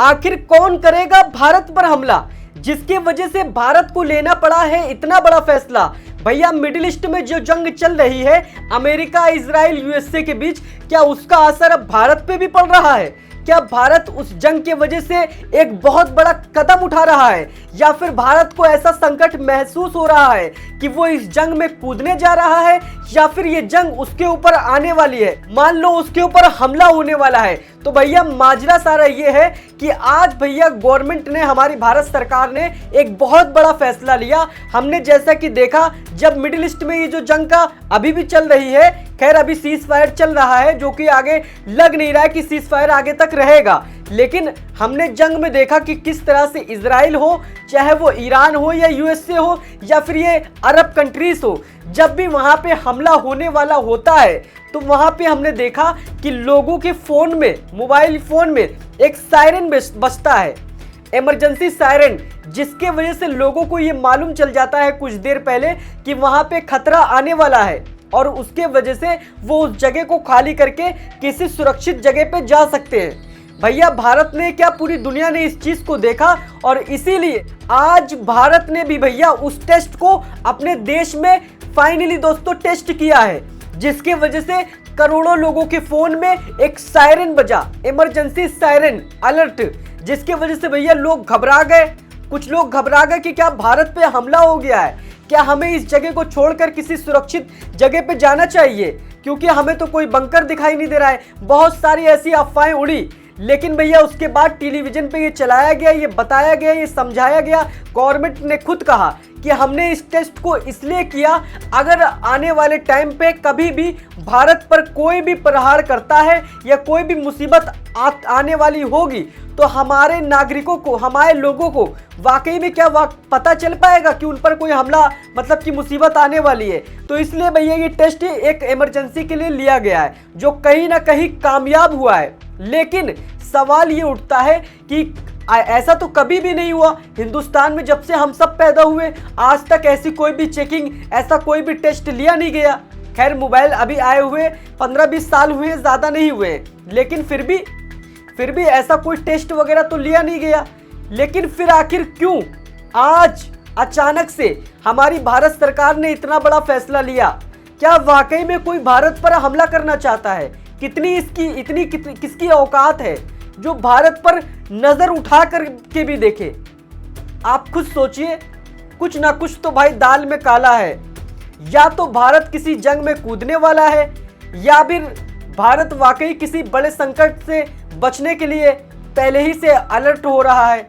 आखिर कौन करेगा भारत पर हमला, जिसकी वजह से भारत को लेना पड़ा है इतना बड़ा फैसला। भैया मिडिल ईस्ट में जो जंग चल रही है अमेरिका, इजराइल, यूएसए के बीच, क्या उसका असर अब भारत पे भी पड़ रहा है? क्या भारत उस जंग के वजह से एक बहुत बड़ा कदम उठा रहा है, या फिर भारत को ऐसा संकट महसूस हो रहा है कि वो इस जंग में कूदने जा रहा है, या फिर ये जंग उसके ऊपर आने वाली है, मान लो उसके ऊपर हमला होने वाला है? तो भैया माजरा सारा ये है कि आज भैया गवर्नमेंट ने, हमारी भारत सरकार ने एक बहुत बड़ा फैसला लिया। हमने जैसा कि देखा, जब मिडिल ईस्ट में ये जो जंग का अभी भी चल रही है, खैर अभी सीज फायर चल रहा है, जो कि आगे लग नहीं रहा है कि सीज फायर आगे तक रहेगा, लेकिन हमने जंग में देखा कि किस तरह से इजराइल हो, चाहे वो ईरान हो या यूएसए हो या फिर ये अरब कंट्रीज हो, जब भी वहां पे हमला होने वाला होता है तो वहां पे हमने देखा कि लोगों के फोन में, मोबाइल फोन में एक सायरन बजता है, इमरजेंसी सायरन, जिसके वजह से लोगों को ये मालूम चल जाता है कुछ देर पहले कि वहां पे खतरा आने वाला है, और उसके वजह से वो उस जगह को खाली करके किसी सुरक्षित जगह पे जा सकते हैं। भैया भारत ने क्या, पूरी दुनिया ने इस चीज को देखा, और इसीलिए आज भारत ने भी भैया उस टेस्ट को अपने देश में फाइनली दोस्तों टेस्ट किया है, जिसके वजह से करोड़ों लोगों के फोन में एक सायरन बजा, इमरजेंसी सायरन अलर्ट, जिसके वजह से भैया लोग घबरा गए। कुछ लोग घबरा गए कि क्या भारत पे हमला हो गया है, क्या हमें इस जगह को छोड़कर किसी सुरक्षित जगह पे जाना चाहिए, क्योंकि हमें तो कोई बंकर दिखाई नहीं दे रहा है। बहुत सारी ऐसी अफवाहें उड़ी, लेकिन भैया उसके बाद टेलीविजन पे ये चलाया गया, ये बताया गया, ये समझाया गया, गवर्नमेंट ने खुद कहा कि हमने इस टेस्ट को इसलिए किया, अगर आने वाले टाइम पे कभी भी भारत पर कोई भी प्रहार करता है या कोई भी मुसीबत आने वाली होगी, तो हमारे नागरिकों को, हमारे लोगों को वाकई में क्या पता चल पाएगा कि उन पर कोई हमला, मतलब कि मुसीबत आने वाली है। तो इसलिए भैया ये टेस्ट एक इमरजेंसी के लिए लिया गया है, जो कहीं ना कहीं कामयाब हुआ है। लेकिन सवाल ये उठता है कि ऐसा तो कभी भी नहीं हुआ हिंदुस्तान में, जब से हम सब पैदा हुए आज तक ऐसी कोई भी चेकिंग, ऐसा कोई भी टेस्ट लिया नहीं गया। खैर मोबाइल अभी आए हुए 15-20 साल हुए, ज़्यादा नहीं हुए, लेकिन फिर भी ऐसा कोई टेस्ट वगैरह तो लिया नहीं गया। लेकिन फिर आखिर क्यों आज अचानक से हमारी भारत सरकार ने इतना बड़ा फैसला लिया? क्या वाकई में कोई भारत पर हमला करना चाहता है? किसकी औकात है जो भारत पर नजर उठा कर के भी देखे? आप खुद सोचिए, कुछ ना कुछ तो भाई दाल में काला है। या तो भारत किसी जंग में कूदने वाला है, या फिर भारत वाकई किसी बड़े संकट से बचने के लिए पहले ही से अलर्ट हो रहा है,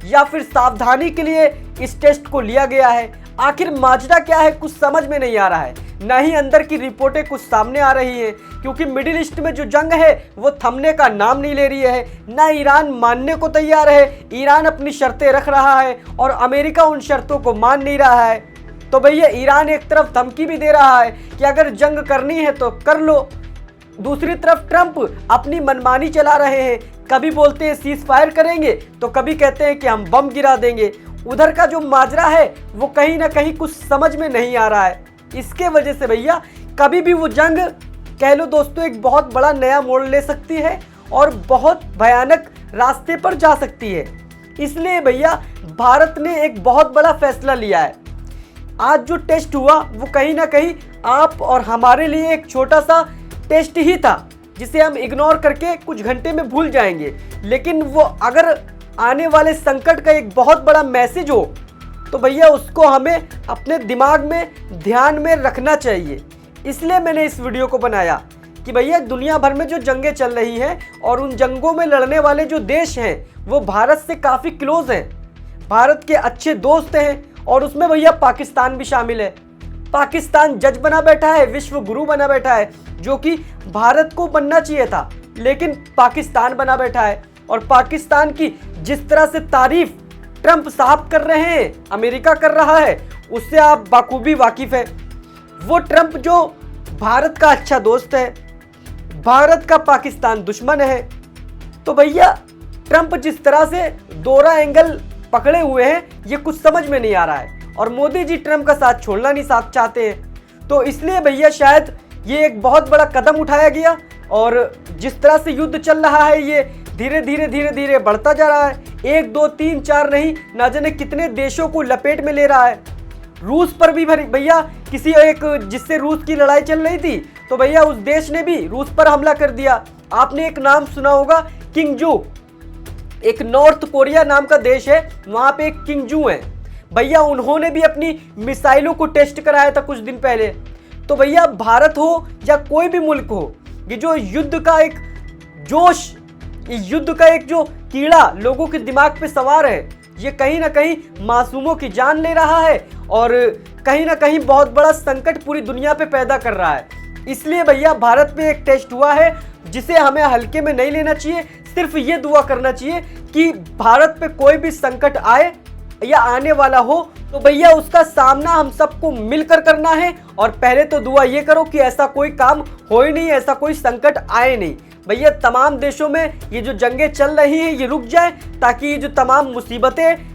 या फिर सावधानी के लिए इस टेस्ट को लिया गया है। आखिर माजरा क्या है, कुछ समझ में नहीं आ रहा है। ना ही अंदर की रिपोर्टें कुछ सामने आ रही है, क्योंकि मिडिल ईस्ट में जो जंग है वो थमने का नाम नहीं ले रही है। ना ईरान मानने को तैयार है, ईरान अपनी शर्तें रख रहा है और अमेरिका उन शर्तों को मान नहीं रहा है। तो भैया ईरान एक तरफ धमकी भी दे रहा है कि अगर जंग करनी है तो कर लो, दूसरी तरफ ट्रंप अपनी मनमानी चला रहे हैं, कभी बोलते हैं सीज फायर करेंगे तो कभी कहते हैं कि हम बम गिरा देंगे। उधर का जो माजरा है वो कहीं ना कहीं कुछ समझ में नहीं आ रहा है। इसके वजह से भैया कभी भी वो जंग, कह लो दोस्तों, एक बहुत बड़ा नया मोड़ ले सकती है और बहुत भयानक रास्ते पर जा सकती है। इसलिए भैया भारत ने एक बहुत बड़ा फैसला लिया है। आज जो टेस्ट हुआ वो कहीं ना कहीं आप और हमारे लिए एक छोटा सा टेस्ट ही था, जिसे हम इग्नोर करके कुछ घंटे में भूल जाएंगे। लेकिन वो अगर आने वाले संकट का एक बहुत बड़ा मैसेज हो तो भैया उसको हमें अपने दिमाग में, ध्यान में रखना चाहिए। इसलिए मैंने इस वीडियो को बनाया कि भैया दुनिया भर में जो जंगें चल रही हैं और उन जंगों में लड़ने वाले जो देश हैं वो भारत से काफ़ी क्लोज हैं, भारत के अच्छे दोस्त हैं, और उसमें भैया पाकिस्तान भी शामिल है। पाकिस्तान जज बना बैठा है, विश्व गुरु बना बैठा है, जो कि भारत को बनना चाहिए था, लेकिन पाकिस्तान बना बैठा है। और पाकिस्तान की जिस तरह से तारीफ ट्रंप साहब कर रहे हैं, अमेरिका कर रहा है, उससे आप बाखूबी वाकिफ है। वो ट्रंप जो भारत का अच्छा दोस्त है, भारत का पाकिस्तान दुश्मन है। तो भैया ट्रंप जिस तरह से दोहरा एंगल पकड़े हुए हैं, ये कुछ समझ में नहीं आ रहा है, और मोदी जी ट्रंप का साथ छोड़ना नहीं चाहते हैं। तो इसलिए भैया शायद ये एक बहुत बड़ा कदम उठाया गया, और जिस तरह से युद्ध चल रहा है ये धीरे धीरे बढ़ता जा रहा है। 1 2 3 4 नहीं, ना जाने कितने देशों को लपेट में ले रहा है। रूस पर भी भैया किसी एक जिससे रूस की लड़ाई चल रही थी, तो भैया उस देश ने भी रूस पर हमला कर दिया। आपने एक नाम सुना होगा, किंगजू। एक नॉर्थ कोरिया नाम का देश है, वहां पे एक किंगजू है भैया, उन्होंने भी अपनी मिसाइलों को टेस्ट कराया था कुछ दिन पहले। तो भैया भारत हो या कोई भी मुल्क हो, ये जो युद्ध का एक जोश, युद्ध का एक जो कीड़ा लोगों के दिमाग पे सवार है, ये कहीं ना कहीं मासूमों की जान ले रहा है और कहीं ना कहीं बहुत बड़ा संकट पूरी दुनिया पे पैदा कर रहा है। इसलिए भैया भारत में एक टेस्ट हुआ है जिसे हमें हल्के में नहीं लेना चाहिए। सिर्फ ये दुआ करना चाहिए कि भारत पे कोई भी संकट आए या आने वाला हो तो भैया उसका सामना हम सबको मिलकर करना है। और पहले तो दुआ ये करो कि ऐसा कोई काम हो ही नहीं, ऐसा कोई संकट आए नहीं। भैया तमाम देशों में ये जो जंगें चल रही हैं ये रुक जाए, ताकि ये जो तमाम मुसीबतें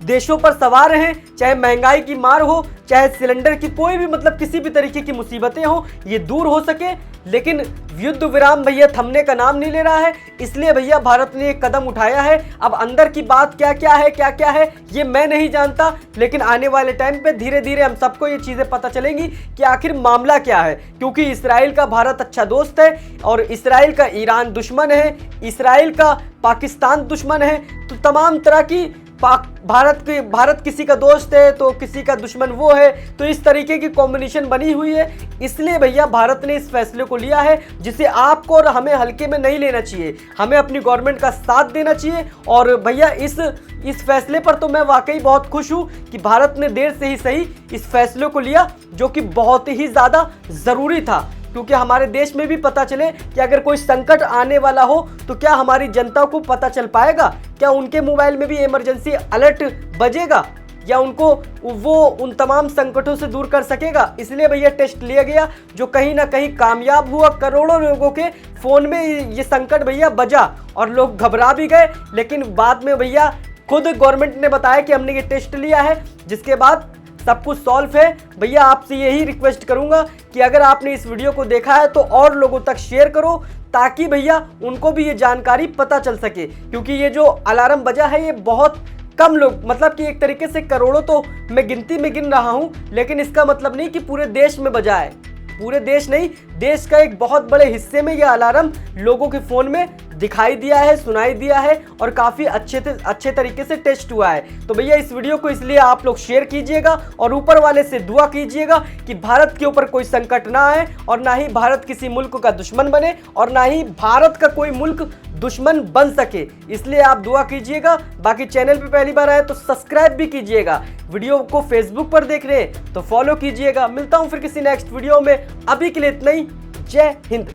देशों पर सवार हैं, चाहे महंगाई की मार हो, चाहे सिलेंडर की कोई भी मतलब किसी भी तरीके की मुसीबतें हो, ये दूर हो सके। लेकिन युद्ध विराम भैया थमने का नाम नहीं ले रहा है। इसलिए भैया भारत ने एक कदम उठाया है। अब अंदर की बात क्या क्या है ये मैं नहीं जानता, लेकिन आने वाले टाइम पे धीरे धीरे हम सबको ये चीज़ें पता चलेंगी कि आखिर मामला क्या है। क्योंकि इसराइल का भारत अच्छा दोस्त है और इसराइल का ईरान दुश्मन है, इसराइल का पाकिस्तान दुश्मन है। तो तमाम तरह की भारत किसी का दोस्त है तो किसी का दुश्मन वो है, तो इस तरीके की कॉम्बिनेशन बनी हुई है। इसलिए भैया भारत ने इस फैसले को लिया है जिसे आपको और हमें हल्के में नहीं लेना चाहिए। हमें अपनी गवर्नमेंट का साथ देना चाहिए। और भैया इस फैसले पर तो मैं वाकई बहुत खुश हूँ कि भारत ने देर से ही सही इस फैसले को लिया, जो कि बहुत ही ज़्यादा ज़रूरी था। क्योंकि हमारे देश में भी पता चले कि अगर कोई संकट आने वाला हो तो क्या हमारी जनता को पता चल पाएगा, क्या उनके मोबाइल में भी इमरजेंसी अलर्ट बजेगा, या उनको वो उन तमाम संकटों से दूर कर सकेगा। इसलिए भैया टेस्ट लिया गया जो कहीं ना कहीं कामयाब हुआ। करोड़ों लोगों के फ़ोन में ये संकट भैया बजा और लोग घबरा भी गए, लेकिन बाद में भैया खुद गवर्नमेंट ने बताया कि हमने ये टेस्ट लिया है, जिसके बाद सब कुछ सॉल्व है। भैया आपसे यही रिक्वेस्ट करूंगा कि अगर आपने इस वीडियो को देखा है तो और लोगों तक शेयर करो, ताकि भैया उनको भी ये जानकारी पता चल सके। क्योंकि ये जो अलार्म बजा है ये बहुत कम लोग, मतलब कि एक तरीके से करोड़ों तो मैं गिनती में गिन रहा हूँ, लेकिन इसका मतलब नहीं कि पूरे देश में बजा है। पूरे देश नहीं, देश का एक बहुत बड़े हिस्से में यह अलार्म लोगों के फ़ोन में दिखाई दिया है, सुनाई दिया है और काफ़ी अच्छे तरीके से टेस्ट हुआ है। तो भैया इस वीडियो को इसलिए आप लोग शेयर कीजिएगा और ऊपर वाले से दुआ कीजिएगा कि भारत के ऊपर कोई संकट ना आए और ना ही भारत किसी मुल्क का दुश्मन बने और ना ही भारत का कोई मुल्क दुश्मन बन सके। इसलिए आप दुआ कीजिएगा। बाकी चैनल पे पहली बार आए तो सब्सक्राइब भी कीजिएगा। वीडियो को फेसबुक पर देख रहे हैं तो फॉलो कीजिएगा। मिलता हूँ फिर किसी नेक्स्ट वीडियो में। अभी के लिए इतना ही। जय हिंद।